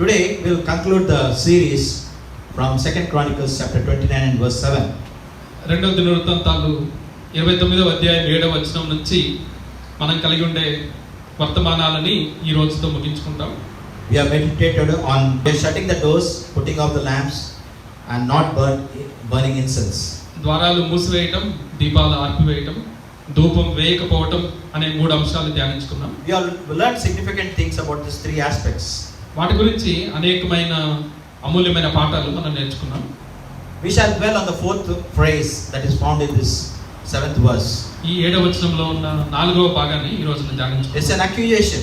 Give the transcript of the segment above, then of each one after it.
Today we will conclude the series from 2 Chronicles chapter 29 and verse 7. రెండవ దినవృత్తాంతాలు 29వ అధ్యాయం 7వ వచనం నుంచి మనం కలిగి ఉండే వర్తమానాలని ఈ రోజుతో ముగించుకుంటాం. We have meditated on shutting the doors, putting out the lamps and not burning incense. ద్వారాలు మూసివేయటం, దీపాలు ఆర్పివేయటం, ధూపం వేయకపోవటం అనే మూడు అంశాలు ధ్యానించుకున్నాం. We have learned significant things about these three aspects. వాటి గురించి అనేకమైన అమూల్యమైన పాఠాలు మనం నేర్చుకున్నాం. We shall dwell on the fourth phrase that is found in this 7th verse. ఈ 7వ వచనంలో ఉన్న 4వ భాగాన్ని ఈ రోజున ధ్యానించుకుందాం. It's an accusation.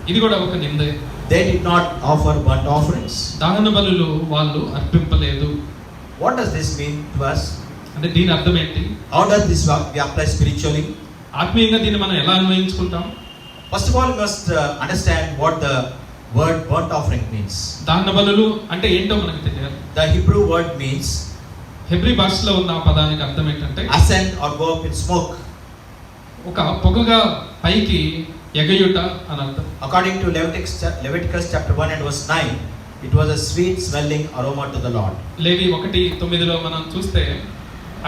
ఇది కూడా ఒక నిందే. They did not offer burnt offerings. దహన బలులు వాళ్ళు అర్పింపలేదు. What does this mean to us? అంటే దీని అర్థం ఏంటి? How does this be applied spiritually? ఆత్మీయంగా దీన్ని మనం ఎలా అన్వయించుకుంటాం? First of all, we must understand what the word burnt offering means. దహన బలులు అంటే ఏంటో మనకు తెలియాలి. The Hebrew word means Hebrew భాషలో ఉన్న పదానికి అర్థం ఏంటంటే ascend or go up in smoke. ఒక పొగగా పైకి ఎగయుట అని అర్థం. According to Leviticus chapter 1 and verse 9, it was a sweet smelling aroma to the Lord. లేవి 1:9లో మనం చూస్తే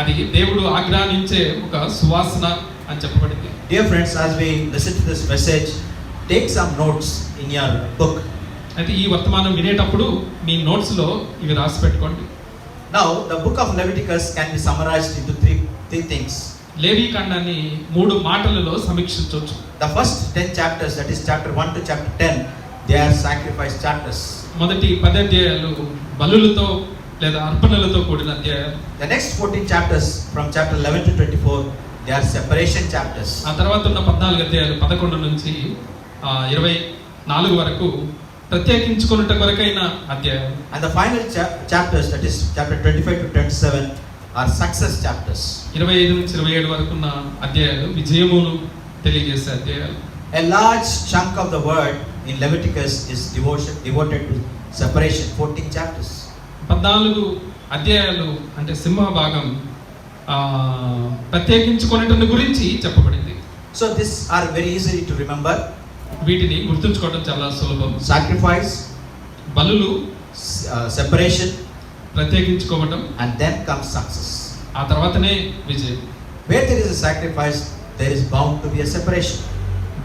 అది దేవుడు ఆజ్ఞానించే ఒక సువాసన అని చెప్పబడింది. Dear friends, as we listen to this message, take some notes in your book. అయితే ఈ వర్తమానం వినేటప్పుడు మీ నోట్స్ లో ఇవి రాసి పెట్టుకోండి. Now, the book of Leviticus can be summarized into three things. లేవి కాండాన్ని 3 మాటలలో సమీక్షించవచ్చు. The first 10 chapters, that is chapter 1 to chapter 10, they are sacrifice chapters. మొదటి 10 అధ్యాయాలు బలులతో లేదా అర్పణలతో కూడిన అధ్యాయాలు. The next 14 chapters from chapter 11 to 24, they are separation chapters. ఆ తర్వాత ఉన్న 14 అధ్యాయాలు 11 నుంచి 24 వరకు ప్రత్యేకించుకొనుట కొరకైన అధ్యాయాలు. And the final chapters, that is chapter 25 to 27, are success chapters. 25 నుంచి 27 వరకు ఉన్న అధ్యాయాలు విజయమును తెలియజేసే అధ్యాయాలు. A large chunk of the word in Leviticus is devoted to separation, 14 chapters. 14 అధ్యాయాలు అంటే సింహభాగం ప్రత్యేకించుకొనుట గురించి చెప్పబడింది. So these are very easy to remember. వీటిని గుర్తుంచుకోవడం చాలా సులభం. Sacrifice, బలులు, separation, ప్రత్యేకించుకోవడం, and then comes success. ఆ తర్వాతనే విజయం. Where there is a sacrifice, there is bound to be a separation.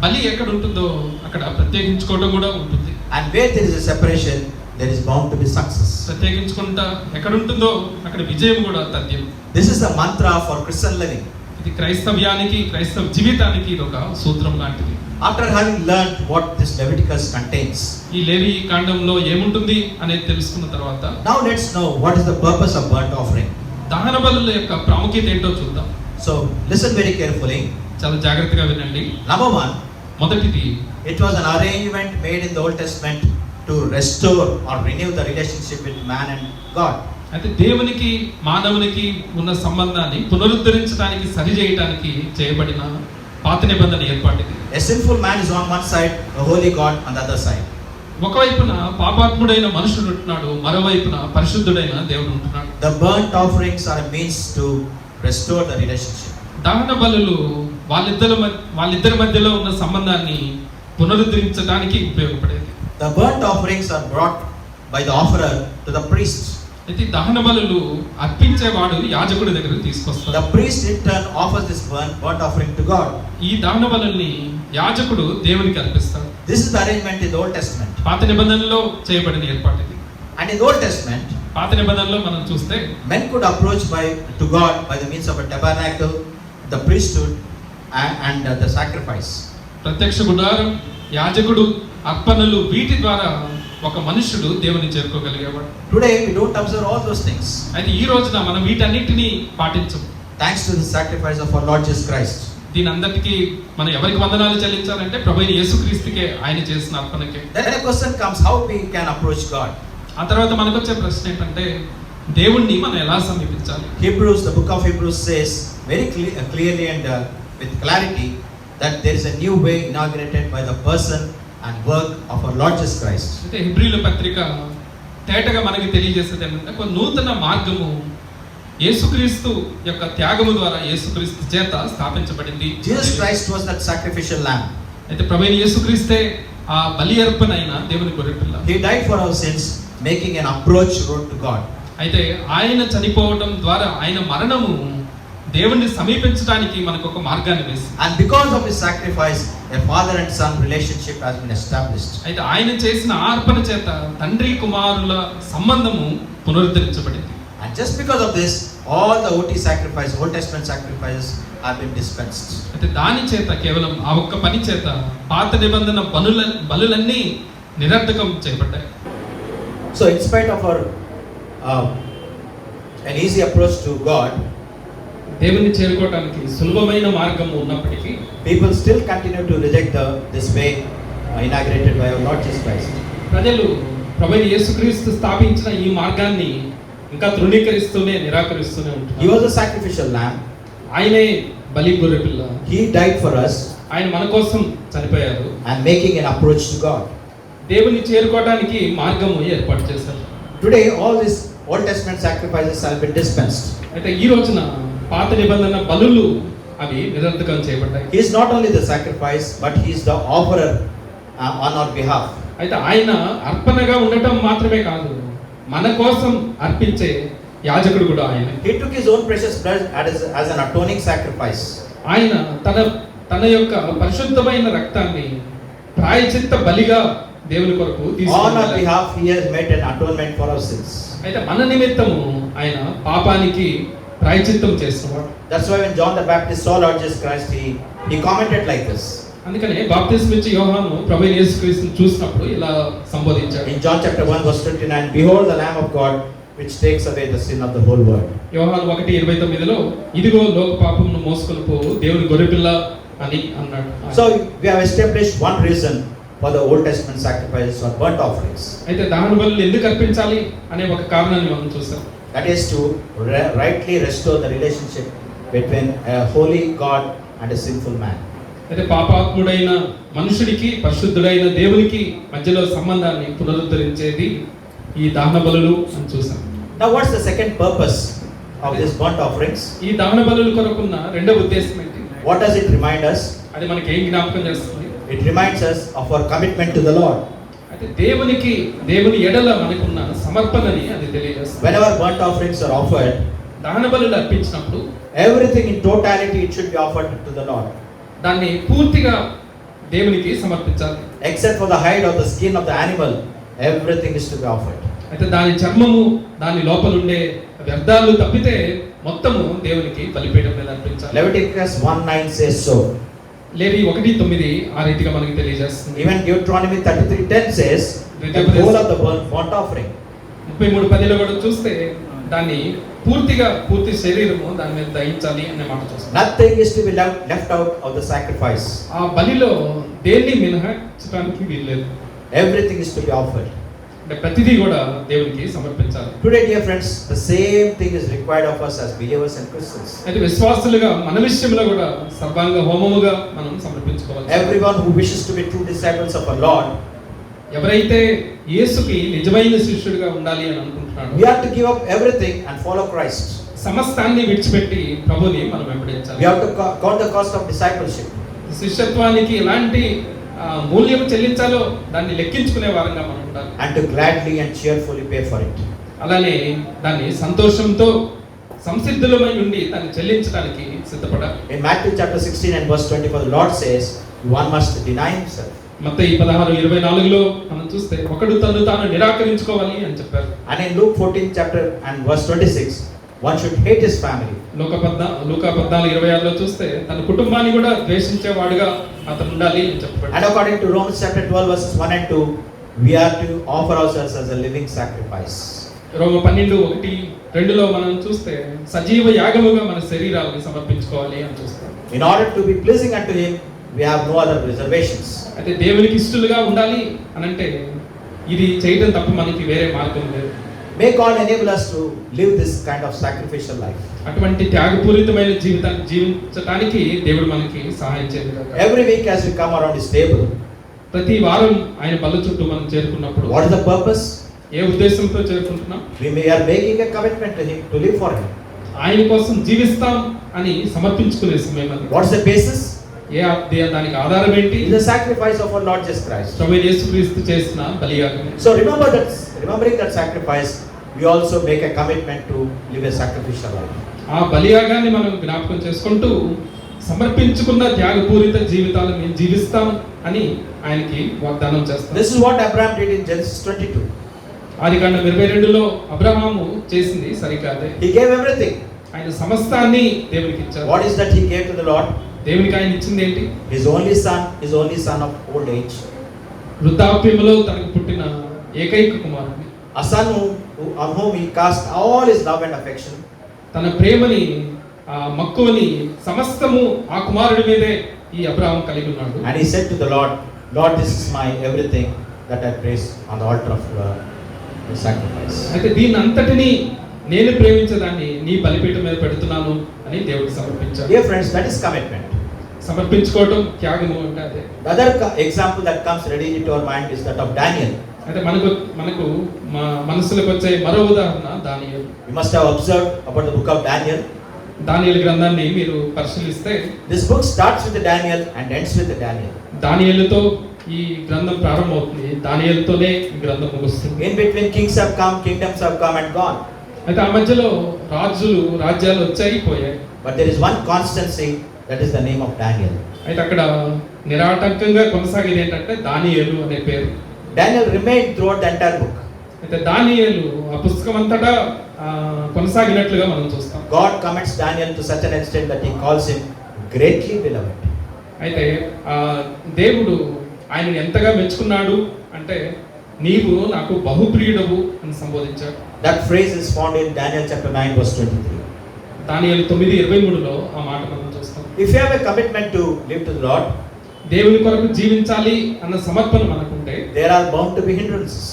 బలి ఎక్కడ ఉంటుందో అక్కడ ప్రత్యేకించుకోవడం కూడా ఉంటుంది. And where there is a separation, there is bound to be success. ప్రత్యేకించుకుంటా ఎక్కడ ఉంటుందో అక్కడ విజయం కూడా తథ్యం. This is the mantra for Christian living. ఇది క్రైస్తవ్యానికి, క్రైస్తవ జీవితానికి ఇది ఒక సూత్రం లాంటిది. After having learned what this Leviticus contains, ఈ లేవి కాండంలో ఏముంటుంది అనేది తెలుసుకున్న తర్వాత now let's know what is the purpose of burnt offering. దహన బలుల యొక్క ప్రాముఖ్యత ఏంటో చూద్దాం. So listen very carefully. చాలా జాగ్రత్తగా వినండి. Number 1, మొదటిది, it was an arrangement made in the Old Testament to restore or renew the relationship with man and God. అయితే దేవునికి మానవునికి ఉన్న సంబంధాన్ని పునరుద్ధరించడానికి, సరిచేయడానికి చేయబడిన పాత నిబంధన ఏర్పాటిది. A sinful man is on one side, a holy God on the other side. ఒకవైపున పాపాత్ముడైన మనుషుడు ఉంటున్నాడు, మరోవైపున పరిశుద్ధుడైన దేవుడు ఉంటున్నాడు. The burnt offerings are a means to restore the relationship. దహన బలులు వాళ్ళిద్దరి మధ్యలో ఉన్న సంబంధాన్ని పునరుద్ధరించడానికి ఉపయోగపడేది. The burnt offerings are brought by the offerer to the priest. అయితే దహన బలులు అర్పించేవాడు యాజకుడి దగ్గరకు తీసుకొస్తాడు. The priest in turn offers this burnt offering to God. ఈ దహన బలుల్ని యాజకుడు దేవునికి అర్పిస్తాడు. This is the arrangement in the Old Testament. పాత నిబంధనలో చేయబడిన ఏర్పాటు ఇది. And in the Old Testament, పాత నిబంధనలో మనం చూస్తే men could approach to God by the means of a tabernacle, the priesthood, and the sacrifice. ప్రత్యక్ష గుడారం, యాజకుడు, అర్పణలు, వీటి ద్వారా ఒక మనుషుడు దేవుని చేరుకోగలిగేవాడు. Today we don't observe all those things. అయితే ఈ రోజున మనం వీటన్నిటిని పాటించం. Thanks to the sacrifice of our Lord Jesus Christ. దీని అందరికీ మనం ఎవరికి వందనాలు చెల్లించాలంటే ప్రభువైన యేసుక్రీస్తుకే, ఆయన చేసిన అర్పణకే. Then a question comes, how we can approach God? ఆ తర్వాత మనకు వచ్చే ప్రశ్న ఏంటంటే దేవుణ్ణి మనం ఎలా సమీపించాలి? Hebrews, the book of Hebrews says very clearly and with clarity that there is a new way inaugurated by the person and work of our Lord Jesus Christ. అయితే హెబ్రీయుల పత్రిక తేటగా మనకి తెలియజేసేది ఏంటంటే ఒక నూతన మార్గము యేసుక్రీస్తు యొక్క త్యాగము ద్వారా, యేసుక్రీస్తు చేత స్థాపించబడింది. Jesus Christ was that sacrificial lamb. అయితే ప్రభువైన యేసుక్రీస్తే ఆ బలి అర్పణైన దేవుని గొర్రెపిల్ల. He died for our sins, making an approach road to God. అయితే ఆయన చనిపోవడం ద్వారా ఆయన మరణము దేవుణ్ణి సమీపించడానికి మనకు ఒక మార్గాన్ని వేసింది. And because of his sacrifice, a father and son relationship has been established. అయితే ఆయన చేసిన అర్పణ చేత తండ్రి కుమారుల సంబంధము పునరుద్ధరించబడింది. And just because of this, all the OT sacrifice, Old Testament sacrifices have been dispensed. అయితే దాని చేత కేవలం ఆ ఒక్క పని చేత పాత నిబంధన బలులన్నీ నిరర్ధకం చేయబడ్డాయి. So in spite of our an easy approach to God, దేవుని చేరుకోవడానికి సులభమైన మార్గం ఉన్నప్పటికీ people still continue to reject this way inaugurated by our Lord Jesus Christ. ప్రజలు ప్రభువైన యేసుక్రీస్తు స్థాపించిన ఈ మార్గాన్ని ఇంకా తృణీకరిస్తూనే నిరాకరిస్తూనే He ఉంటారు. was a sacrificial lamb. ఆయనే బలి గొర్రెపిల్ల. He died for us ఆయన మన కోసం చనిపోయారు. and making an approach to God. దేవుని చేరుకోవడానికి మార్గము ఏర్పాటు చేశారు. Today all these Old Testament sacrifices have been dispensed. అయితే ఈ రోజున పాత నిబంధన బలులు అవి నిరర్ధకం చేయబడ్డాయి. He is not only the sacrifice, but he is the offerer on our behalf. అయితే ఆయన అర్పణగా ఉండటం మాత్రమే కాదు, మన కోసం అర్పించే యాజకుడు కూడా ఆయన. He took his own precious blood as an atoning sacrifice. ఆయన తన యొక్క పరిశుద్ధమైన రక్తాన్ని ప్రాయశ్చిత్త బలిగా దేవుని కొరకు On our తీసుకున్నారు. behalf, he has made an atonement for our sins. అయితే మన నిమిత్తము ఆయన పాపానికి ప్రాయశ్చిత్తం చేస్తున్నారు. That's why when John the Baptist saw Lord Jesus Christ, he commented like this. అందుకనే బాప్తిస్మం ఇచ్చే యోహాను ప్రభువైన యేసుక్రీస్తుని చూసినప్పుడు ఇలా సంబోధించాడు. In John chapter 1 verse 29, behold the Lamb of God which takes away the sin of the whole world. యోహాను 1:29లో ఇదిగో లోక పాపమును మోసుకొని పోవు దేవుని గొర్రెపిల్ల అని అన్నాడు. So we have established one reason for the Old Testament sacrifices or burnt offerings. అయితే దహన బలులు ఎందుకు అర్పించాలి అనే ఒక కారణాన్ని మనం చూసాం. That is to rightly restore the relationship between a holy God and a sinful man. అయితే పాపాత్ముడైన మనుషుడికి పరిశుద్ధుడైన దేవునికి మధ్యలో సంబంధాన్ని పునరుద్ధరించేది ఈ దహన బలులు అని చూసాం. Now what's the second purpose of these burnt offerings? ఈ దహన బలుల కొరకున్న రెండవ ఉద్దేశం ఏంటి? What does it remind us? అది మనకి ఏం జ్ఞాపకం చేస్తుంది? It reminds us of our commitment to the Lord. అయితే దేవుని ఎడల మనకున్న సమర్పణని అది తెలియజేస్తుంది. Whenever burnt offerings are offered, దహన బలులు అర్పించినప్పుడు everything in totality it should be offered to the Lord. దాన్ని పూర్తిగా దేవునికి సమర్పించాలి. Except for the hide or the skin of the animal, everything is to be offered. అయితే దాని చర్మము దాని లోపల ఉండే వ్యర్థాలు తప్పితే మొత్తము దేవునికి బలిపీఠం మీద అర్పించాలి. Leviticus 1:9 says so. లేవి 1:9 ఆ రీతిగా మనకి తెలియజేస్తుంది. Even Deuteronomy 33:10 says the whole of the burnt offering. 33:10లో కూడా చూస్తే దాన్ని పూర్తి శరీరము దాని మీద దహించాలి అనే మాట చూస్తాం. Nothing is to be left out of the sacrifice. ఆ బలిలో దేన్ని మినహాయించడానికి వీల్లేదు. Everything is to be offered. అంటే ప్రతిదీ కూడా దేవునికి సమర్పించాలి. Today, dear friends, the same thing is required of us as believers and Christians. అయితే విశ్వాసులుగా మన విషయంలో కూడా సర్వాంగ హోమముగా మనం సమర్పించుకోవాలి. Everyone who wishes to be true disciples of our Lord, ఎవరైతే యేసుకి నిజమైన శిష్యుడిగా ఉండాలి అని అనుకుంటున్నాడో we have to give up everything and follow Christ. సమస్తాన్ని విడిచిపెట్టి ప్రభుని మనం వెంబడించాలి. We have to count the cost of discipleship. శిష్యత్వానికి ఎలాంటి మూల్యం చెల్లించాలో దాన్ని లెక్కించుకునే వారంగా మనం ఉండాలి. And to gladly and cheerfully pay for it. అలానే దాన్ని సంతోషంతో సంసిద్ధులమై ఉండి దాన్ని చెల్లించడానికి సిద్ధపడాలి. In Matthew chapter 16 and verse 24, the Lord says, one must deny himself. మత్తయి 16:24లో మనం చూస్తే ఒకడు తను తాను నిరాకరించుకోవాలి అని చెప్పారు. And in Luke 14 chapter and verse 26, one should hate his family. లూకా 14:26లో చూస్తే తన కుటుంబాన్ని కూడా ద్వేషించేవాడుగా అతను ఉండాలి అని చెప్పాడు. And according to Romans chapter 12 verses 1 and 2, we are to offer ourselves as a living sacrifice. రోమ 12:1-2లో మనం చూస్తే సజీవ యాగముగా మన శరీరాలను సమర్పించుకోవాలి అని చూస్తాం. In order to be pleasing unto him, we have no other reservations. అయితే దేవునికి ఇష్టలుగా ఉండాలి అనంటే ఇది చేయడం తప్ప మనకి వేరే మార్గం లేదు. May God enable us to live this kind of sacrificial life. అటువంటి త్యాగపూరితమైన జీవితాన్ని జీవించడానికి దేవుడు మనకి సహాయం చేయగలడు. Every week as we come around his table, ప్రతి వారం ఆయన బల్ల చుట్టూ మనం చేరుకున్నప్పుడు what is the purpose? ఏ ఉద్దేశంతో చేరుకుంటున్నాం? We are making a commitment to him to live for him. ఆయన కోసం జీవిస్తాం అని సమర్పించుకునే సమయం అది. What is the basis? దానికి ఆధారం ఏంటి? It's the sacrifice of our Lord Jesus Christ. ప్రభువైన యేసుక్రీస్తు చేసిన బలియాగం. So remembering that sacrifice, we also make a commitment to live a sacrificial life. ఆ బలియాగాన్ని మనం జ్ఞాపకం చేసుకుంటూ సమర్పించుకున్న త్యాగపూరిత జీవితాలను మేము జీవిస్తాం అని ఆయనకి వాగ్దానం చేస్తాం. This is what Abraham did in Genesis 22. ఆదికాండం 22లో అబ్రహాము చేసింది సరికాదే. He gave everything. ఆయన సమస్తాన్ని దేవునికి ఇచ్చారు. What is that he gave to the Lord? దేవునికి ఆయన ఇచ్చింది ఏంటి? His only son of old age. వృద్ధాప్యములో తనకు పుట్టిన ఏకైక కుమారుడు. A son on whom he cast all his love and affection. తన ప్రేమని మక్కువని సమస్తము ఆ కుమారుడి మీదే ఈ అబ్రహాం కలిగి ఉన్నాడు. And he said to the Lord, Lord, this is my everything that I place on the altar of the sacrifice. అయితే దీని అంతటిని నేను ప్రేమించదాన్ని నీ బలిపీఠం మీద పెడుతున్నాను అని దేవుడికి సమర్పించాడు. Dear friends, that is commitment. సమర్పించుకోవడం త్యాగము అంటే అదే. The other example that comes ready into our mind is that of Daniel. అయితే మనకు మనసులకు వచ్చే మరో ఉదాహరణ దానియేలు. You must have observed about the book of Daniel. దానియేలు గ్రంథాన్ని మీరు పరిశీలిస్తే This book starts with Daniel and ends with Daniel. దానియేలుతో ఈ గ్రంథం ప్రారంభమవుతుంది, దానియేలుతోనే ఈ గ్రంథం ముగుస్తుంది. In between kings have come, kingdoms have come and gone. అయితే ఆ మధ్యలో రాజ్యాలు వచ్చాయి పోయాయి. But there is one constancy, that is the name of Daniel. అయితే అక్కడ నిరాటంకంగా కొనసాగేది ఏంటంటే దానియేలు అనే పేరు. Daniel remained throughout the entire book. అయితే దానియేలు ఆ పుస్తకం అంతటా కొనసాగినట్లుగా మనం చూస్తాం. God commends Daniel to such an extent that he calls him greatly beloved. అయితే దేవుడు ఆయన ఎంతగా మెచ్చుకున్నాడు అంటే నీవు నాకు బహుప్రియుడవు అని సంబోధించాడు. That phrase is found in Daniel chapter 9 verse 23. దానియేలు 9:23లో ఆ మాట మనం చూస్తాం. If you have a commitment to live to the Lord, దేవుని కొరకు జీవించాలి అన్న సమర్పణ మనకుంటే there are bound to be hindrances.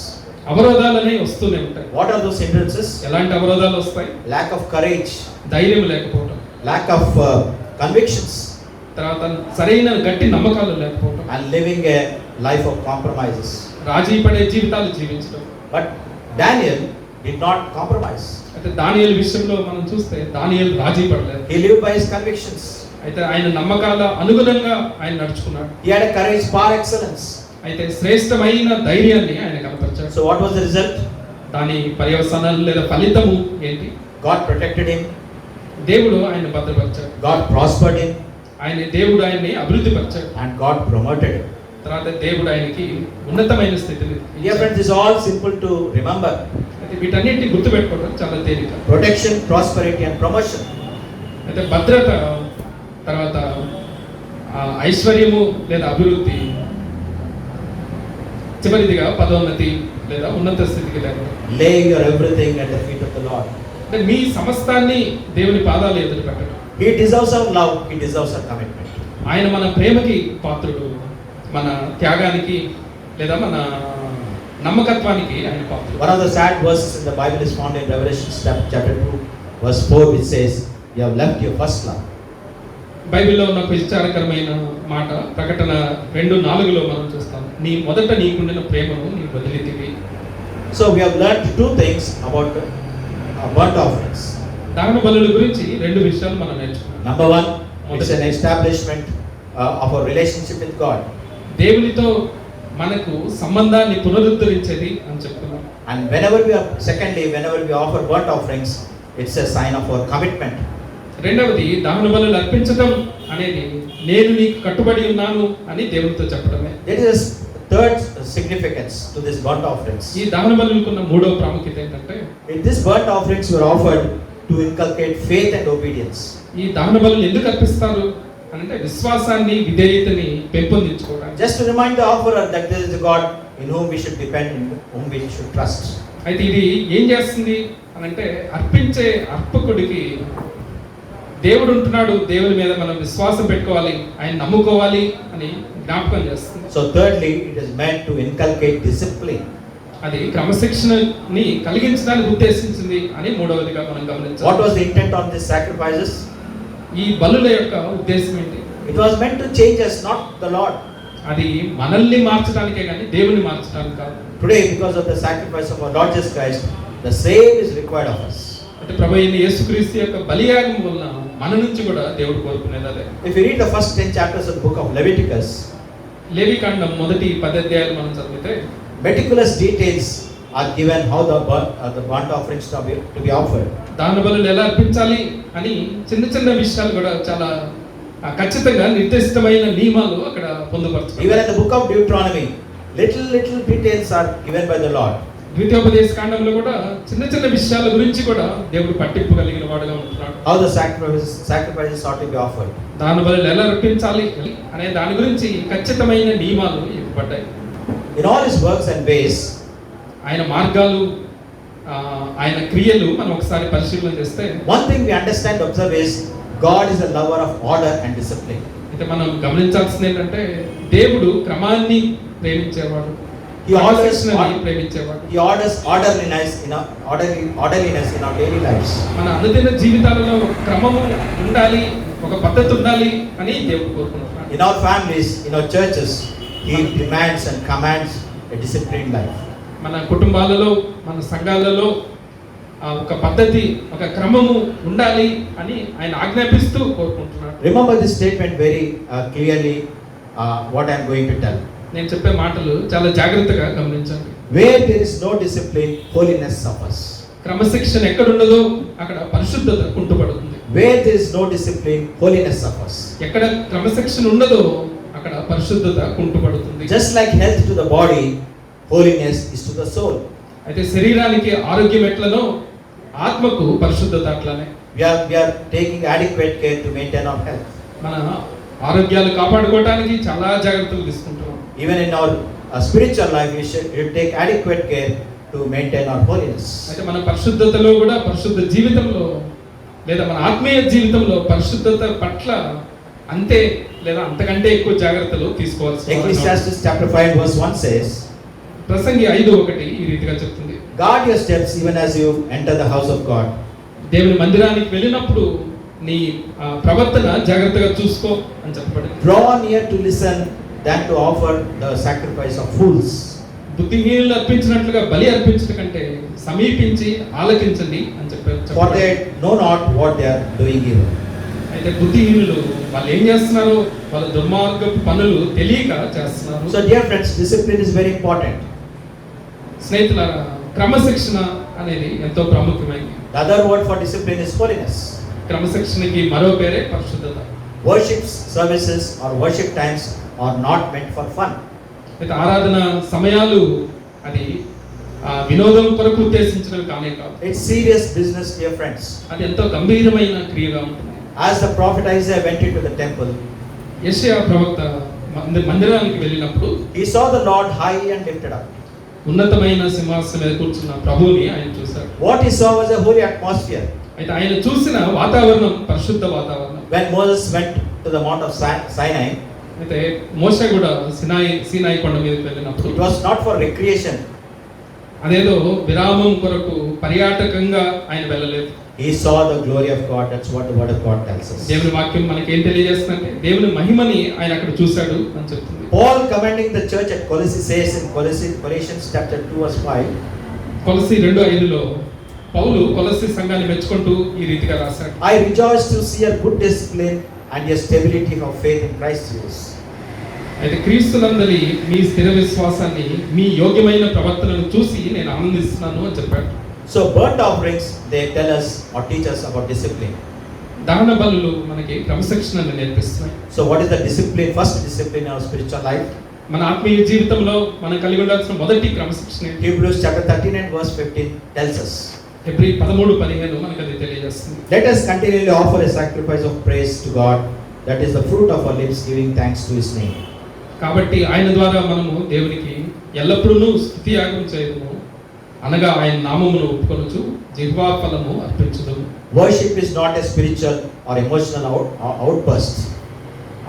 అవరోధాలు అనేవి వస్తూనే ఉంటాయి. What are those hindrances? ఎలాంటి అవరోధాలు వస్తాయి? Lack of courage, ధైర్యం లేకపోవడం, lack of convictions, తర్వాత సరైన గట్టి నమ్మకాలు లేకపోవడం, and living a life of compromises. రాజీ పడే జీవితాలు జీవించడం. But Daniel did not compromise. అయితే దానియేలు విషయంలో మనం చూస్తే దానియేలు రాజీ పడలేదు. He lived by his convictions. అయితే ఆయన నమ్మకాల అనుగుణంగా ఆయన నడుచుకున్నాడు. He had a courage par excellence. అయితే శ్రేష్టమైన ధైర్యాన్ని ఆయన కనపరిచాడు. So what was the result? దాని పర్యవసానాలు లేదా ఫలితము ఏంటి? God protected him. దేవుడు ఆయన భద్రపరిచాడు. God prospered him. దేవుడు ఆయన్ని అభివృద్ధి పరిచాడు. And God promoted him. తర్వాత దేవుడు ఆయనకి ఉన్నతమైన స్థితిని. Dear friends, this is all simple to remember. అయితే వీటన్నిటిని గుర్తుపెట్టుకోవడం చాలా తేలిక. Protection, prosperity and promotion. అయితే భద్రత, తర్వాత ఐశ్వర్యము లేదా అభివృద్ధి, చివరిదిగా పదోన్నతి లేదా ఉన్నత స్థితికి లేవడం. Lay your everything at the feet of the Lord. అంటే మీ సమస్తాన్ని దేవుని పాదాల ఎదుట పెట్టడం. He deserves our love. He deserves our commitment. ఆయన మన ప్రేమకి పాత్రుడు, మన త్యాగానికి లేదా మన నమ్మకత్వానికి ఆయన పాత్రుడు. One of the sad verses in the Bible is found in Revelation chapter 2 verse 4, which says, "You have left your first love." బైబిల్లో ఉన్న ఒక విచారకరమైన మాట ప్రకటన 2:4లో మనం చూస్తాం. నీ మొదట నీకుండిన ప్రేమను నీ వదిలితివి. So we have learned two things about burnt offerings. దహన బలుల గురించి రెండు విషయాలు మనం నేర్చుకున్నాం. Number one, it's an establishment of our relationship with God. దేవునితో మనకు సంబంధాన్ని పునరుద్ధరించేది అని చెప్తున్నాం. And whenever we offer burnt offerings, it's a sign of our commitment. రెండవది దహన బలులు అర్పించడం అనేది నేను నీకు కట్టుబడి ఉన్నాను అని దేవునితో చెప్పడమే. There is a third significance to this burnt offerings. ఈ దహన బలులకున్న మూడవ ప్రాముఖ్యత ఏంటంటే These burnt offerings were offered to inculcate faith and obedience. ఈ దహన బలులు ఎందుకు అర్పిస్తారు అంటే విశ్వాసాన్ని, విధేయతని పెంపొందించుకోవడానికి. Just to remind the offerer that there is a God in whom we should depend, in whom we should trust. అయితే ఇది ఏం చేస్తుంది అంటే అర్పించే అర్పకుడికి దేవుడు ఉంటున్నాడు, దేవుని మీద మనం విశ్వాసం పెట్టుకోవాలి, ఆయన నమ్ముకోవాలి అని జ్ఞాపకం చేస్తుంది. So thirdly, it is meant to inculcate discipline. అది క్రమశిక్షణని కలిగించడానికి ఉద్దేశించింది అని మూడవదిగా మనం గమనించాలి. What was the intent on these sacrifices? ఈ బలుల యొక్క ఉద్దేశం ఏంటి? It was meant to change us, not the Lord. అది మనల్ని మార్చడానికే కానీ దేవుని మార్చడానికి కాదు. Today, because of the sacrifice of our Lord Jesus Christ, the same is required of us. అంటే ప్రభు అయిన యేసుక్రీస్తు యొక్క బలియాగం వలన మన నుంచి కూడా దేవుడు కోరుకునేది అదే. If you read the first 10 chapters of the book of Leviticus, లేవికాండం మొదటి 10 అధ్యాయాలు మనం చదివితే meticulous details are given how the burnt offerings to be offered. దాన బలులు ఎలా అర్పించాలి అని చిన్న చిన్న విషయాలు కూడా చాలా ఖచ్చితంగా నిర్దిష్టమైన నియమాలు అక్కడ పొందుపరచారు. Even in the book of Deuteronomy, little details are given by the Lord. ద్వితీయోపదేశ కాండంలో కూడా చిన్న చిన్న విషయాల గురించి కూడా దేవుడు పట్టింపు కలిగిన వాడుగా ఉంటున్నాడు. How the sacrifices ought to be offered. దాన బలులు ఎలా అర్పించాలి అనే దాని గురించి ఖచ్చితమైన నియమాలు ఇవ్వబడ్డాయి. In all his works and ways, ఆయన మార్గాలు ఆయన క్రియలు మనం ఒకసారి పరిశీలన చేస్తే one thing we understand, observe is God is a lover of order and discipline. అయితే మనం గమనించాల్సింది ఏంటంటే దేవుడు క్రమాన్ని ప్రేమించేవాడు, He orders ప్రేమించేవాడు. He orders orderliness in our daily lives. మన అనుదిన జీవితాలలో క్రమము ఉండాలి, ఒక పద్ధతి ఉండాలి అని దేవుడు కోరుకుంటున్నాడు. In our families, in our churches, He demands and commands a disciplined life. మన కుటుంబాలలో, మన సంఘాలలో ఒక పద్ధతి, ఒక క్రమము ఉండాలి అని ఆయన ఆజ్ఞాపిస్తూ కోరుకుంటున్నాడు. Remember this statement very clearly, what I am going to tell. నేను చెప్పే మాటలు చాలా జాగ్రత్తగా గమనించండి. Where there is no discipline, holiness suffers. క్రమశిక్షణ ఎక్కడ ఉండదో అక్కడ పరిశుద్ధత కుంటుపడుతుంది. Where there is no discipline, holiness suffers. ఎక్కడ క్రమశిక్షణ ఉండదో అక్కడ పరిశుద్ధత కుంటుపడుతుంది. Just like health to the body, holiness is to the soul. అయితే శరీరానికి ఆరోగ్యం ఎట్లనో ఆత్మకు పరిశుద్ధత అట్లానే. We are taking adequate care to maintain our health. మన ఆరోగ్యాలు కాపాడుకోవడానికి చాలా జాగ్రత్తలు తీసుకుంటున్నాం. Even in our spiritual life, we should take adequate care to maintain our holiness. అయితే మన పరిశుద్ధతలో కూడా, పరిశుద్ధ జీవితంలో లేదా మన ఆత్మీయ జీవితంలో పరిశుద్ధత పట్ల అంతే లేదా అంతకంటే ఎక్కువ జాగ్రత్తలు తీసుకోవాల్సి. Ecclesiastes chapter 5 verse 1 says, ప్రసంగి 5:1 ఈ రీతిగా చెప్తుంది, guard your steps even as you enter the house of God. దేవుని మందిరానికి వెళ్ళినప్పుడు నీ ప్రవర్తన జాగ్రత్తగా చూసుకో అని చెప్పబడింది. Draw near to listen than to offer the sacrifice of fools. బుద్ధిహీనులు అర్పించినట్లుగా బలి అర్పించడం కంటే సమీపించి ఆలకించండి అని చెప్పారు. For they know not what they are doing evil. అయితే బుద్ధిహీనులు వాళ్ళు ఏం చేస్తున్నారు, వాళ్ళ దుర్మార్గపు పనులు తెలియక చేస్తున్నారు. So dear friends, discipline is very important. స్నేహితులారా, క్రమశిక్షణ అనేది ఎంతో ప్రాముఖ్యమైనది. The other word for discipline is holiness. క్రమశిక్షణకి మరో పేరే పరిశుద్ధత. Worship services or worship times are not meant for fun. అయితే ఆరాధన సమయాలు అది వినోదం కొరకు ఉద్దేశించినవి కానే కాదు. It's serious business, dear friends. అది ఎంతో గంభీరమైన క్రియగా ఉంటుంది. As the prophet Isaiah went into the temple, యెషయా ప్రవక్త మందిరానికి వెళ్ళినప్పుడు he saw the Lord high and lifted up. ఉన్నతమైన సింహాసనం మీద కూర్చున్న ప్రభువుని ఆయన చూశాడు. What he saw was a holy atmosphere. అయితే ఆయన చూసిన వాతావరణం పరిశుద్ధ వాతావరణం. When Moses went to the Mount of Sinai, అయితే మోషే కూడా సీనాయి కొండ మీదకి వెళ్ళినప్పుడు it was not for recreation. అదేదో విరామం కొరకు పర్యాటకంగా ఆయన వెళ్ళలేదు. He saw the glory of God. That's what the word of God tells us. దేవుని వాక్యం మనకి ఏం తెలియజేస్తుందంటే దేవుని మహిమని ఆయన అక్కడ చూశాడు అని చెప్తుంది. Paul commending the church at Colossae says in Colossians chapter 2 verse 5, కొలస్సీ 2:5లో పౌలు కొలస్సీ సంఘాన్ని మెచ్చుకుంటూ ఈ రీతిగా రాశాడు, I rejoice to see your good discipline and your stability of faith in Christ Jesus. అయితే క్రీస్తునందలి మీ స్థిర విశ్వాసాన్ని, మీ యోగ్యమైన ప్రవర్తనను చూసి నేను ఆనందిస్తున్నాను అని చెప్పాడు. So burnt offerings, they tell us or teach us about discipline. దహన బలులు మనకి క్రమశిక్షణను నేర్పిస్తున్నాయి. So what is the discipline? First discipline in our spiritual life. మన ఆత్మీయ జీవితంలో మనం కలిగి ఉండాల్సిన మొదటి క్రమశిక్షణ Hebrews chapter 13 and verse 15 tells us. Hebrew 13:15 మనకు అది తెలియజేస్తుంది. Let us continually offer a sacrifice of praise to God, that is the fruit of our lips, giving thanks to His name. కాబట్టి ఆయన ద్వారా మనము దేవునికి ఎల్లప్పుడూ స్తుతి యాగం చేయదుము, అనగా ఆయన నామమును ఒప్పుకొనుచు జిహ్వా ఫలము అర్పించుదుము. Worship is not a spiritual or emotional outburst.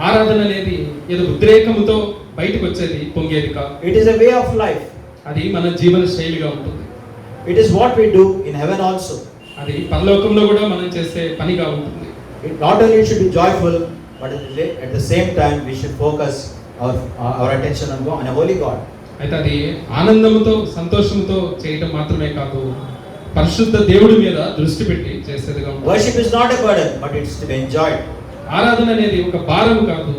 ఆరాధన అనేది ఏదో ఉద్రేకముతో బయటకు వచ్చేది, పొంగేది కాదు. It is a way of life. అది మన జీవన శైలిగా ఉంటుంది. It is what we do in heaven also. అది పరలోకంలో కూడా మనం చేసే పనిగా ఉంటుంది. It not only should be joyful, but at the same time we should focus our attention on God, on a holy God. అయితే అది ఆనందంతో సంతోషంతో చేయడం మాత్రమే కాదు, పరిశుద్ధ దేవుడి మీద దృష్టి పెట్టి చేసేదిగా ఉంటుంది. Worship is not a burden, but it's to be enjoyed. ఆరాధన అనేది ఒక భారం కాదు,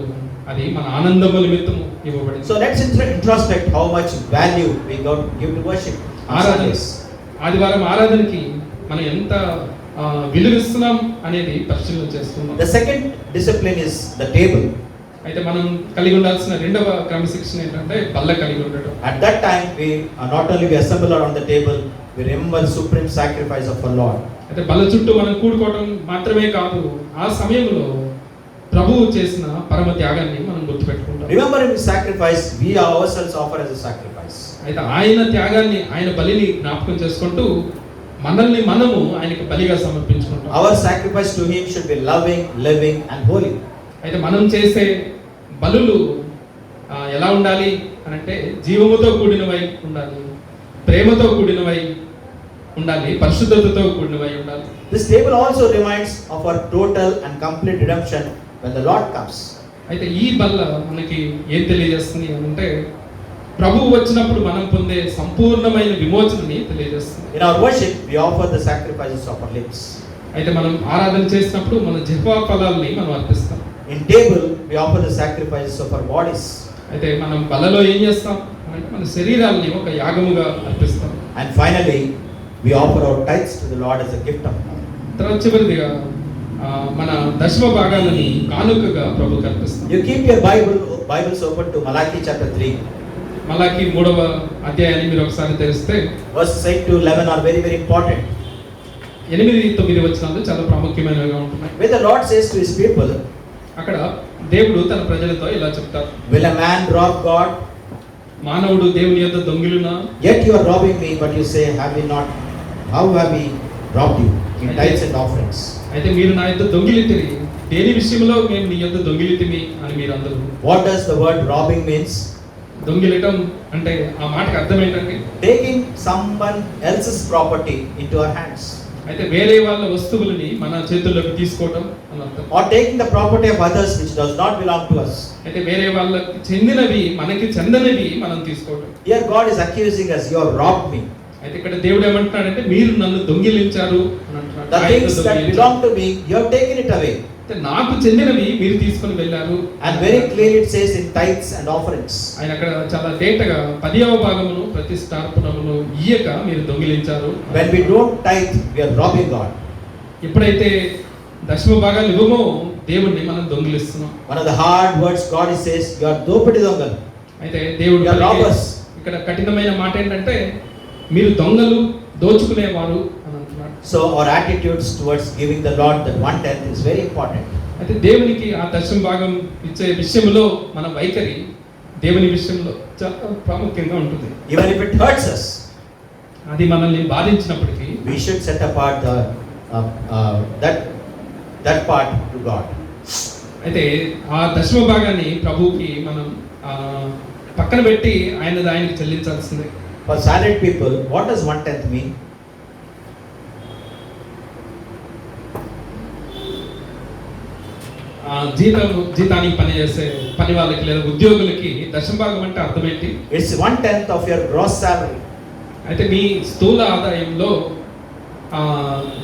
అది మన ఆనందము నిమిత్తము ఇవ్వబడింది. So let's introspect how much value we give to worship on ఆరాధన Sundays. ఆదివారం ఆరాధనకి మనం ఎంత విలువిస్తున్నాం అనేది పరిశీలన చేస్తున్నాం. The second discipline is the table. అయితే మనం కలిగి ఉండాల్సిన రెండవ క్రమశిక్షణ ఏంటంటే బల్ల కలిగి ఉండడం. At that time, we not only we assemble around the table, we remember the supreme sacrifice of our Lord. అయితే బల్ల చుట్టూ మనం కూడుకోవడం మాత్రమే కాదు, ఆ సమయంలో ప్రభువు చేసిన పరమ త్యాగాన్ని మనం గుర్తుపెట్టుకుంటాం. Remembering the sacrifice, we ourselves offer as a sacrifice. అయితే ఆయన త్యాగాన్ని, ఆయన బలిని జ్ఞాపకం చేసుకుంటూ మనల్ని మనము ఆయనకి బలిగా సమర్పించుకుంటాం. Our sacrifice to Him should be loving, living, and holy. అయితే మనం చేసే బలులు ఎలా ఉండాలి అని అంటే జీవముతో కూడినవై ఉండాలి, ప్రేమతో కూడినవై ఉండాలి, పరిశుద్ధతతో కూడినవై ఉండాలి. This table also reminds of our total and complete redemption when the Lord comes. అయితే ఈ బల్ల మనకి ఏం తెలియజేస్తుంది అని అంటే ప్రభువు వచ్చినప్పుడు మనం పొందే సంపూర్ణమైన విమోచనని తెలియజేస్తుంది. In our worship, we offer the sacrifices of our lips. అయితే మనం ఆరాధన చేసినప్పుడు మన జిహ్వా ఫలాల్ని మనం అర్పిస్తాం. In table, we offer the sacrifices of our bodies. అయితే మనం బలలో ఏం చేస్తాం అంటే మన శరీరాల్ని ఒక యాగముగా అర్పిస్తాం. And finally, we offer our tithes to the Lord as a gift of God. తర్వాత చివరిదిగా మన దశమ భాగాలని కానుకగా ప్రభువుకి అర్పిస్తాం. You keep your Bibles open to Malachi chapter 3. మలాకి 3వ అధ్యాయాన్ని మీరు ఒకసారి తెరిస్తే Verses 8 to 11 are very, very important. 8-9 వచనాలు చాలా ప్రాముఖ్యమైనవిగా ఉంటున్నాయి. Where the Lord says to His people, అక్కడ దేవుడు తన ప్రజలతో ఇలా చెప్తారు, will a man rob God? మానవుడు దేవుని యొద్ద దొంగిలునా? Yet you are robbing me, but you say, have we not? How have we robbed you? In tithes and offerings. అయితే మీరు నా యొద్ద దొంగిలితిరి, దేని విషయంలో మేము నీ యొద్ద దొంగిలితిమి అని మీరు అందరూ. What does the word robbing means? దొంగిలటం అంటే ఆ మాటకి అర్థం ఏంటంటే Taking someone else's property into our hands. అయితే వేరే వాళ్ళ వస్తువులని మన చేతుల్లోకి తీసుకోవడం అని అర్థం. Or taking the property of others which does not belong to us. అయితే వేరే వాళ్ళకి చెందినవి మనకి చెందనివి మనం తీసుకోవడం. Here God is accusing us, you have robbed me. అయితే ఇక్కడ దేవుడు ఏమంటున్నాడంటే మీరు నన్ను దొంగిలించారు అని అంటున్నాడు. The things that belong to me, you have taken it away. అయితే నాకు చెందినవి మీరు తీసుకొని వెళ్ళారు. And very clearly it says in tithes and offerings. ఆయన అక్కడ చాలా తేటగా 10వ భాగమును ప్రతిష్ఠాపనమును ఇయ్యక మీరు దొంగిలించారు. When we don't tithe, we are robbing God. ఎప్పుడైతే దశమ భాగాలు ఇవ్వమో దేవుణ్ణి మనం దొంగిలిస్తున్నాం. One of the hard words God says, you are dopadi dongal. అయితే దేవుడు You are robbers. ఇక్కడ కఠినమైన మాట ఏంటంటే మీరు దొంగలు, దోచుకునేవారు అని అంటున్నాడు. So our attitudes towards giving the Lord that 1/10 is very important. అయితే దేవునికి ఆ దశమ భాగం ఇచ్చే విషయంలో మన వైఖరి దేవుని విషయంలో చాలా ప్రాముఖ్యంగా ఉంటుంది. Even if it hurts us, అది మనల్ని బాధించినప్పటికీ we should set apart that part to God. అయితే ఆ దశమ భాగాన్ని ప్రభువుకి మనం పక్కన పెట్టి ఆయనకి చెల్లించాల్సిందే. For salaried people, what does 1/10 mean? జీతానికి పనిచేసే పని వాళ్ళకి లేదా ఉద్యోగులకి దశమ భాగం అంటే అర్థం ఏంటి? It's 1/10 of your gross salary. అయితే మీ స్థూల ఆదాయంలో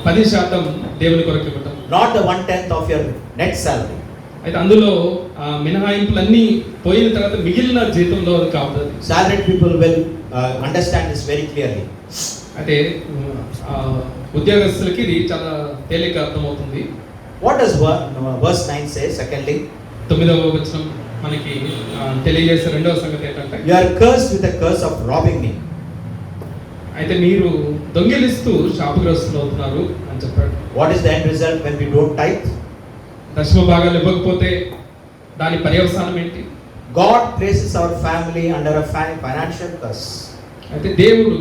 10% దేవుని కొరకు ఇవ్వటం. Not the 1/10 of your net salary. అయితే అందులో మినహాయింపులన్నీ పోయిన తర్వాత మిగిలిన జీతంలో అది కాదు. Salaried people will understand this very clearly. అయితే ఉద్యోగస్తులకి ఇది చాలా తేలిక అర్థమవుతుంది. What does verse 9 say? Secondly, 9వ వచనం మనకి తెలియజేసే రెండవ సంగతి ఏంటంటే you are cursed with a curse of robbing me. అయితే మీరు దొంగిలిస్తూ శాపగ్రస్తులు అవుతున్నారు అని చెప్పాడు. What is the end result when we don't tithe? దశమ భాగాలు ఇవ్వకపోతే దాని పర్యవసానం ఏంటి? God places our family under a financial curse. అయితే దేవుడు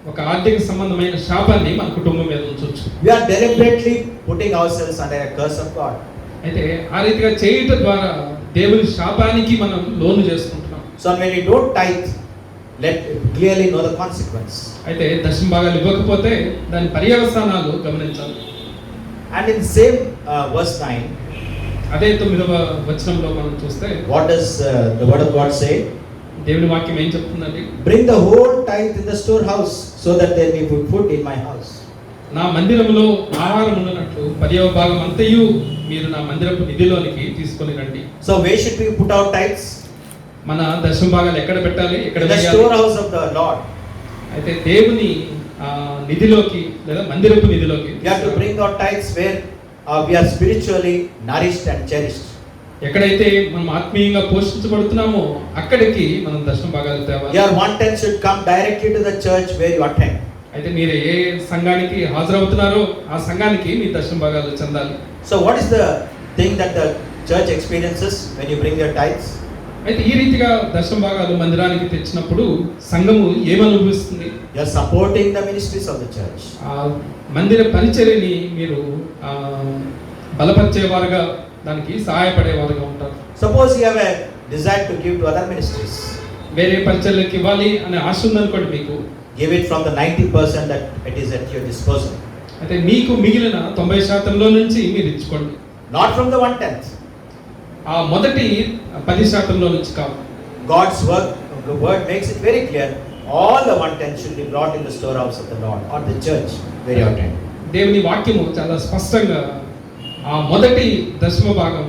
ఒక ఆర్థిక సంబంధమైన శాపాన్ని మన కుటుంబం మీద ఉంచొచ్చు. We are deliberately putting ourselves under a curse of God. అయితే ఆ రీతిగా చేయటం ద్వారా దేవుని శాపానికి మనం లోను చేసుకుంటున్నాం. So when we don't tithe, let clearly know the consequence. అయితే దశమ భాగాలు ఇవ్వకపోతే దాని పర్యవసానాలు గమనించాలి. And in the same verse 9, అదే 9వ వచనంలో మనం చూస్తే what does the word of God say? దేవుని వాక్యం ఏం చెప్తుందండి? Bring the whole tithe in the storehouse, so that there may be food in my house. నా మందిరములో ఆహారం ఉన్నట్లు 10వ భాగం అంతయు మీరు నా మందిరపు నిధిలోనికి తీసుకొని రండి. So where should we put our tithes? మన దశమ భాగాలు ఎక్కడ పెట్టాలి, ఎక్కడ In the వేయాలి? storehouse of the Lord. అయితే దేవుని నిధిలోకి లేదా మందిరపు నిధిలోకి We have to bring our tithes where we are spiritually nourished and cherished. ఎక్కడైతే మనం ఆత్మీయంగా పోషించబడుతున్నామో అక్కడికి మనం దశమ భాగాలు తేవాలి. Your 1/10 should come directly to the church where you attend. అయితే మీరు ఏ సంఘానికి హాజరవుతున్నారో ఆ సంఘానికి మీ దశమ భాగాలు చెందాలి. So what is the thing that the church experiences when you bring your tithes? అయితే ఈ రీతిగా దశమ భాగాలు మందిరానికి తెచ్చినప్పుడు సంఘము ఏమనుభవిస్తుంది? You are supporting the ministries of the church. ఆ మందిర పరిచర్యని మీరు బలపరిచేవారుగా, దానికి సహాయపడేవారుగా ఉంటారు. Suppose you have a desire to give to other ministries. వేరే పరిచర్యలకు ఇవ్వాలి అనే ఆశ ఉందనుకోండి మీకు, Give it from the 90% that it is at your disposal. అయితే మీకు మిగిలిన 90% నుంచి మీరు ఇచ్చుకోండి. Not from the 1/10. ఆ మొదటి 10% నుంచి కాదు. God's work, the word makes it very clear. All the 1/10 should be brought in the storehouse of the Lord or the church where you attend. దేవుని వాక్యము చాలా స్పష్టంగా ఆ మొదటి దశమ భాగం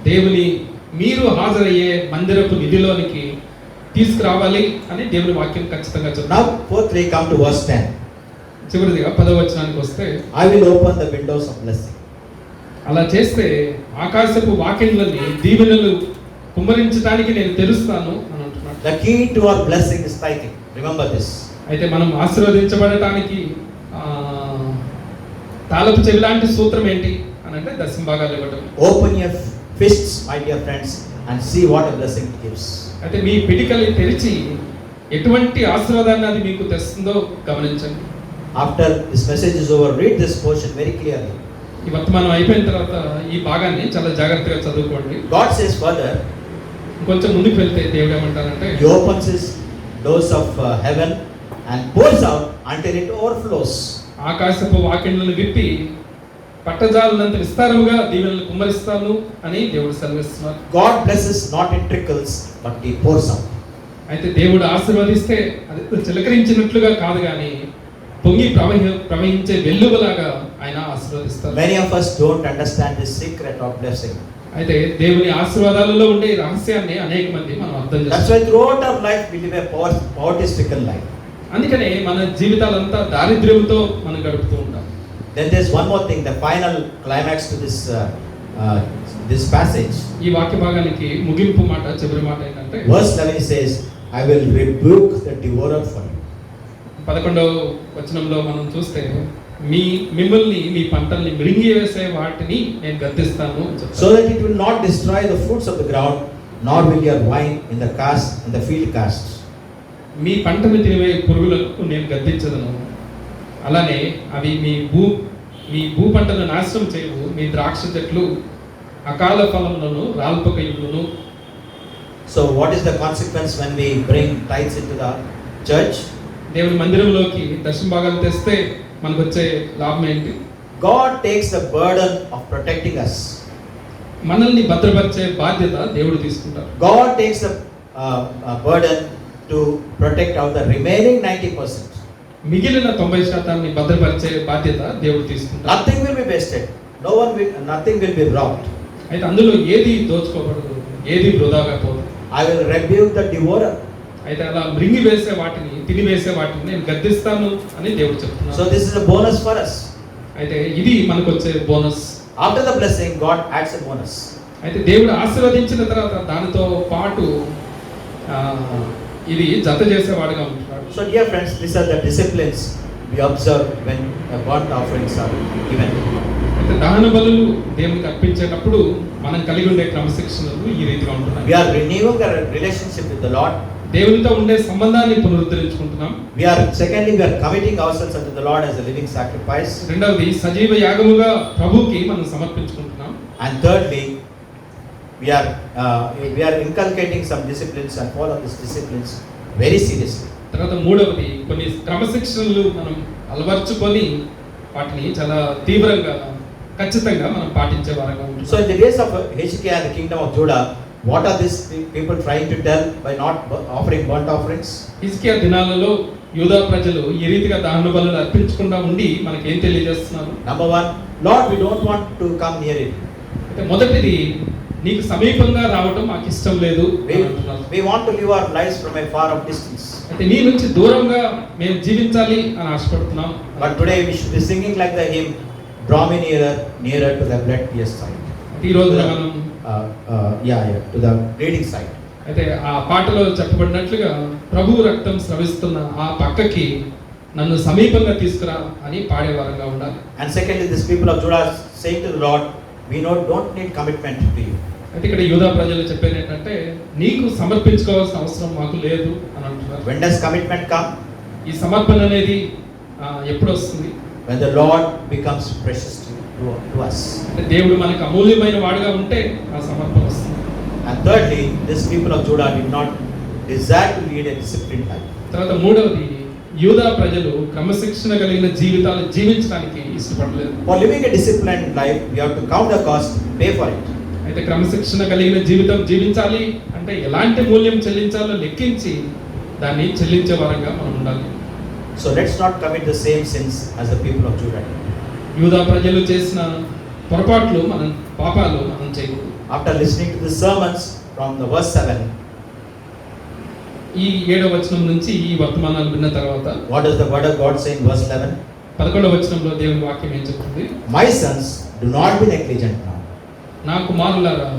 దేవుని మీరు హాజరయ్యే మందిరపు నిధిలోనికి తీసుకురావాలి అని దేవుని వాక్యం ఖచ్చితంగా చెప్తుంది. Now, fourthly, come to verse 10. చివరిదిగా 10వ వచనానికి వస్తే, I will open the windows of blessing. అలా చేస్తే ఆకాశపు వాకిళ్లని దీవెనలు కుమ్మరించడానికి నేను తెరుస్తాను అని అంటున్నాడు. The key to our blessing is tithing. Remember this. అయితే మనం ఆశీర్వదించబడటానికి తాళపు చెవి లాంటి సూత్రం ఏంటి అని అంటే దశమ భాగాలు ఇవ్వటం. Open your fists, my dear friends, and see what a blessing it gives. అయితే మీ పిడికల్ని తెరిచి ఎటువంటి ఆశీర్వాదాన్ని అది మీకు తెస్తుందో గమనించండి. After this message is over, read this portion very clearly. ఈ వర్తమానం అయిపోయిన తర్వాత ఈ భాగాన్ని చాలా జాగ్రత్తగా చదువుకోండి. God says further, కొంచెం ముందుకు వెళ్తే దేవుడు ఏమంటారంటే, He opens His doors of heaven and pours out until it overflows. ఆకాశపు వాకిళ్లను విప్పి పట్టజాలనంత విస్తారముగా దీవెనలు కుమ్మరిస్తాను అని దేవుడు సెలవిస్తున్నారు. God blesses not in trickles, but He pours out. అయితే దేవుడు ఆశీర్వదిస్తే అది చిలకరించినట్లుగా కాదు కానీ పొంగి ప్రవహించే వెల్లువలాగా ఆయన ఆశీర్వదిస్తారు. Many of us don't understand this secret of blessing. అయితే దేవుని ఆశీర్వాదాలలో ఉండే రహస్యాన్ని అనేక మంది మనం అర్థం That's చేస్తాం. why throughout our life we live a poverty-stricken life. అందుకనే మన జీవితాలంతా దారిద్ర్యంతో మనం గడుపుతూ ఉంటాం. Then there's one more thing, the final climax to this passage. ఈ వాక్య భాగానికి ముగింపు మాట, చివరి మాట ఏంటంటే, Verse 11 says, I will rebuke the devourer for you. 11వ వచనంలో మనం చూస్తే మిమ్మల్ని మీ పంటల్ని మిరింగివేసే వాటిని నేను గద్దిస్తాను అని చెప్తాను. So that it will not destroy the fruits of the ground, nor will your wine in the field cast. మీ పంటను తినివే పురుగులకు నేను గద్దించదను, అలానే అవి మీ భూ పంటను నాశనం చేయవు, మీ ద్రాక్ష చెట్లు అకాల ఫలములను రాల్పకయులను. So what is the consequence when we bring tithes into the church? దేవుని మందిరంలోకి దశమ భాగాలు తెస్తే మనకు వచ్చే లాభం ఏంటి? God takes the burden of protecting us. మనల్ని భద్రపరిచే బాధ్యత దేవుడు తీసుకుంటారు. God takes the burden to protect out the remaining 90%. మిగిలిన 90% భద్రపరిచే బాధ్యత దేవుడు తీసుకుంటారు. Nothing will be wasted. Nothing will be robbed. అయితే అందులో ఏది దోచుకోబడదు, ఏది వృధాగా పోదు. I will rebuke the devourer. అయితే అలా మృంగి వేసే వాటిని, తినివేసే వాటిని నేను గద్దిస్తాను అని దేవుడు చెప్తున్నాడు. So this is a bonus for us. అయితే ఇది మనకు వచ్చే bonus. After the blessing, God adds a bonus. అయితే దేవుడు ఆశీర్వదించిన తర్వాత దానితో పాటు ఇది జత చేసేవాడుగా ఉంటున్నాడు. So dear friends, these are the disciplines we observe when burnt offerings are given. అయితే దహన బలులు దేవునికి అర్పించేటప్పుడు మనం కలిగి ఉండే క్రమశిక్షణలు ఈ రీతిగా ఉంటున్నాయి. We are renewing our relationship with the Lord. దేవునితో ఉండే సంబంధాన్ని పునరుద్ధరించుకుంటున్నాం. Secondly, we are committing ourselves unto the Lord as a living sacrifice. రెండవది సజీవ యాగముగా ప్రభువుకి మనం సమర్పించుకుంటున్నాం. And thirdly, we are inculcating some disciplines and follow these disciplines very seriously. తర్వాత మూడవది కొన్ని క్రమశిక్షణలు మనం అలవర్చుకొని వాటిని చాలా తీవ్రంగా ఖచ్చితంగా మనం పాటించే వారంగా ఉంటాం. So in the days of Hezekiah and the kingdom of Judah, what are these people trying to tell by not offering burnt offerings? హిజ్కియా దినాలలో యూదా ప్రజలు ఈ రీతిగా దహన బలులు అర్పించకుండా ఉండి మనకేం తెలియజేస్తున్నారు? Number one, Lord, we don't want to come near it. అయితే మొదటిది, నీకు సమీపంగా రావటం మాకు ఇష్టం లేదు We, అని అంటున్నారు. we want to live our lives from a far off distance. అయితే నీ నుంచి దూరంగా మేము జీవించాలి అని ఆశపడుతున్నాం. But today we should be singing like the hymn, draw me nearer, nearer to the blood-pierced side. ఈ రోజు మనం To the bleeding side. అయితే ఆ పాటలో చెప్పబడినట్లుగా ప్రభువు రక్తం స్రవిస్తున్న ఆ పక్కకి నన్ను సమీపంగా తీసుకురా అని పాడేవారంగా ఉండాలి. And secondly, these people of Judah are saying to the Lord, we don't need commitment to you. అయితే ఇక్కడ యూదా ప్రజలు చెప్పేది ఏంటంటే, నీకు సమర్పించుకోవాల్సిన అవసరం మాకు లేదు అని అంటున్నారు. When does commitment come? ఈ సమర్పణ అనేది ఎప్పుడు వస్తుంది? When the Lord becomes precious to us. అంటే దేవుడు మనకు అమూల్యమైన వాడుగా ఉంటే ఆ సమర్పణ వస్తుంది. And thirdly, these people of Judah did not desire to lead a disciplined life. తర్వాత మూడవది, యూదా ప్రజలు క్రమశిక్షణ కలిగిన జీవితాలు జీవించడానికి ఇష్టపడలేదు. For living a disciplined life, we have to count the cost, pay for it. అయితే క్రమశిక్షణ కలిగిన జీవితం జీవించాలి అంటే ఎలాంటి మూల్యం చెల్లించాలో లెక్కించి దాన్ని చెల్లించే వారంగా మనం ఉండాలి. So let's not commit the same sins as the people of Judah. యూదా ప్రజలు చేసిన పొరపాట్లు పాపాలు మనం చేయకూడదు. After listening to the sermons from the verse 7, ఈ 7వ వచనం నుంచి ఈ వర్తమానాలు విన్న తర్వాత what does the word of God say in verse 11? 11వ వచనంలో దేవుని వాక్యం ఏం చెప్తుంది? My sons, do not be negligent now. నా కుమారులారా,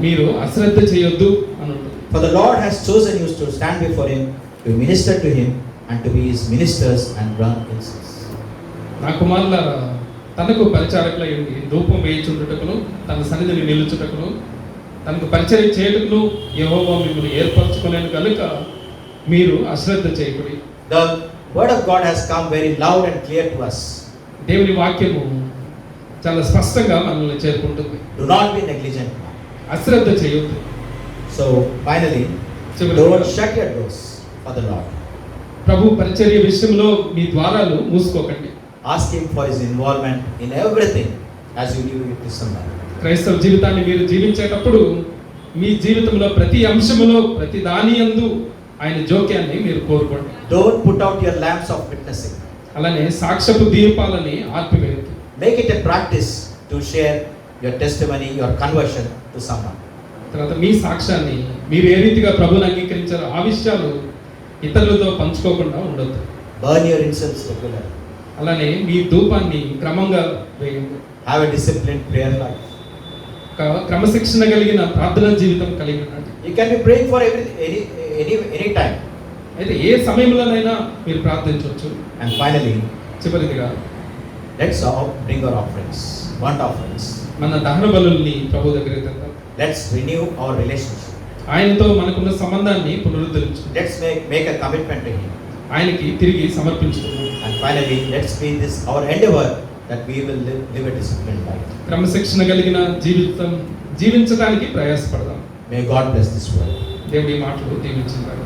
మీరు అశ్రద్ధ చేయొద్దు అని ఉంటుంది. For the Lord has chosen you to stand before him, to minister to him, and to be his ministers and burn incense. నా కుమారులారా, తనకు పరిచారకులై ఉండి ధూపం వేయుచుండుటకును, తన సన్నిధిని నిలుచుటకును, తనకు పరిచర్య చేయుటకును యెహోవా మిమ్మల్ని ఏర్పరచుకొనేను కనుక మీరు అశ్రద్ధ చేయకుడి. The word of God has come very loud and clear to us. దేవుని వాక్యము చాలా స్పష్టంగా మనల్ని చేరుకుంటుంది. Do not be negligent now. అశ్రద్ధ చేయొద్దు. So finally, చివరిగా, don't shut your doors for the Lord. ప్రభు పరిచర్య విషయంలో మీ ద్వారాలు మూసుకోకండి. Ask him for his involvement in everything as you live with this man. క్రైస్తవ జీవితాన్ని మీరు జీవించేటప్పుడు మీ జీవితంలో ప్రతి అంశములో ప్రతి దాని యందు ఆయన జోక్యాన్ని మీరు కోరుకోండి. Don't put out your lamps of witnessing. అలానే సాక్ష్యపు దీపాలని ఆర్పివేయద్దు. Make it a practice to share your testimony, your conversion to someone. తర్వాత మీ సాక్ష్యాన్ని మీరు ఏ రీతిగా ప్రభువుని అంగీకరించారో ఆ విషయాలు ఇతరులతో పంచుకోకుండా ఉండొద్దు. Burn your incense regularly. అలానే మీ ధూపాన్ని క్రమంగా వేయండి. Have a disciplined prayer life. క్రమశిక్షణ కలిగిన ప్రార్థనా జీవితం కలిగి ఉండండి. You can be praying for any time. అయితే ఏ సమయంలోనైనా మీరు ప్రార్థించవచ్చు. And finally, చివరిదిగా, let's all bring our offerings, burnt offerings. మన దహన బలుల్ని ప్రభు దగ్గరికి తెద్దాం. Let's renew our relationship. ఆయనతో మనకున్న సంబంధాన్ని పునరుద్ధరించు. Let's make a commitment to him. ఆయనకి తిరిగి సమర్పించుకుందాం. And finally, let's be this our endeavor that we will live a disciplined life. క్రమశిక్షణ కలిగిన జీవితం జీవించడానికి ప్రయాసపడదాం. May God bless this word. దేవుడి మాటలు దీవించుగాక.